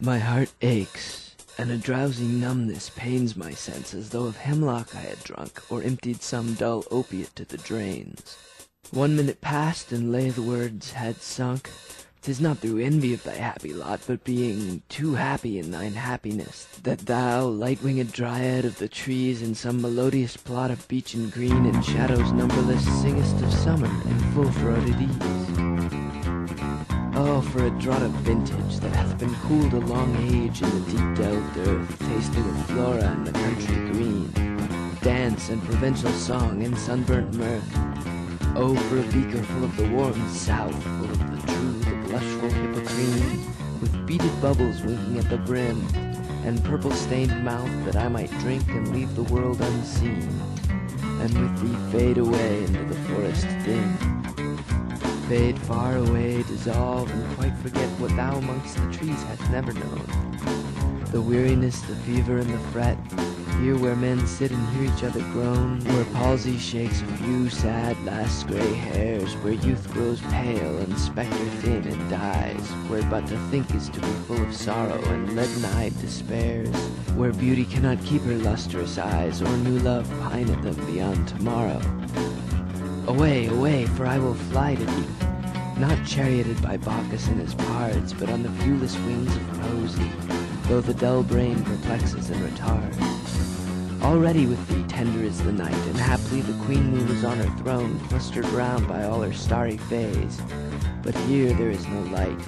My heart aches, and a drowsy numbness pains my sense, as though of hemlock I had drunk, or emptied some dull opiate to the drains. 1 minute passed, and lay the words had sunk. 'Tis not through envy of thy happy lot, but being too happy in thine happiness, that thou, light-winged dryad of the trees, in some melodious plot of beech and green, and shadows numberless, singest of summer and full-throated ease. Oh, for a draught of vintage that hath been cooled a long age in the deep-delved earth, tasting of flora and the country green, dance and provincial song and sunburnt mirth. Oh, for a beaker full of the warm south, full of the true, the blushful hippocrene, with beaded bubbles winking at the brim, and purple-stained mouth, that I might drink and leave the world unseen, and with thee fade away into the forest dim. Fade far away, dissolve, and quite forget what thou amongst the trees hast never known. The weariness, the fever, and the fret, here where men sit and hear each other groan, where palsy shakes a few sad last grey hairs, where youth grows pale and spectre thin and dies, where but to think is to be full of sorrow and leaden-eyed despairs, where beauty cannot keep her lustrous eyes, or new love pine at them beyond tomorrow. Away, away, for I will fly to thee, not charioted by Bacchus and his pards, but on the viewless wings of Poesy, though the dull brain perplexes and retards. Already with thee tender is the night, and haply the queen moon is on her throne, clustered round by all her starry fays. But here there is no light,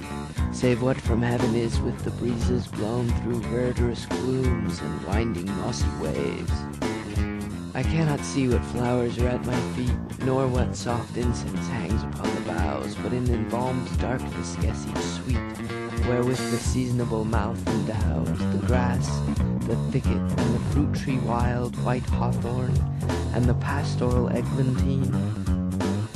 save what from heaven is with the breezes blown through verdurous glooms and winding mossy ways. I cannot see what flowers are at my feet, nor what soft incense hangs upon the boughs, but in embalmed darkness guess each sweet, wherewith the seasonable mouth endows, the grass, the thicket, and the fruit tree wild, white hawthorn, and the pastoral eglantine.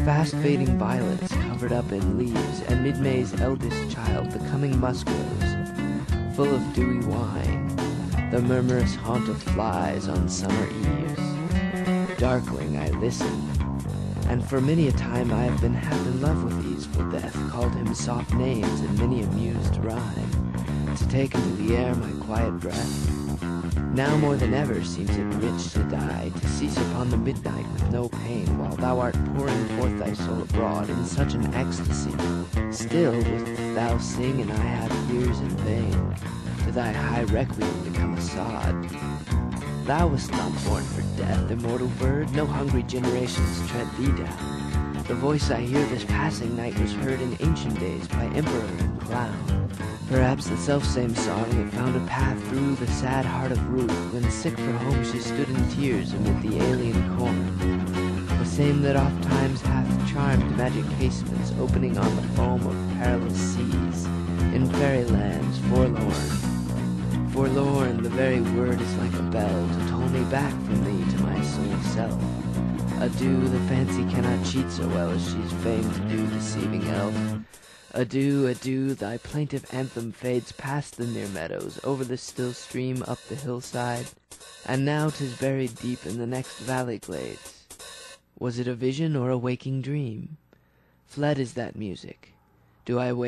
Fast fading violets covered up in leaves, and mid-May's eldest child, the coming musk rose, full of dewy wine, the murmurous haunt of flies on summer eves. Darkling I listen, and for many a time I have been half in love with easeful death, called him soft names in many a mused rhyme, to take into the air my quiet breath. Now more than ever seems it rich to die, to cease upon the midnight with no pain, while thou art pouring forth thy soul abroad in such an ecstasy. Still wilt thou sing, and I have years in vain, to thy high requiem become a sod. Thou wast not born for death, immortal bird, no hungry generations tread thee down. The voice I hear this passing night was heard in ancient days by emperor and clown. Perhaps the selfsame song that found a path through the sad heart of Ruth, when sick for home she stood in tears amid the alien corn. The same that oft times hath charmed magic casements opening on the foam of perilous seas, in fairy lands forlorn. Forlorn, the very word is like a bell to toll me back from thee to my soul self. Adieu, the fancy cannot cheat so well as she's famed to do, deceiving elf. Adieu, adieu, thy plaintive anthem fades past the near meadows, over the still stream, up the hillside, and now 'tis buried deep in the next valley glades. Was it a vision or a waking dream? Fled is that music. Do I wake?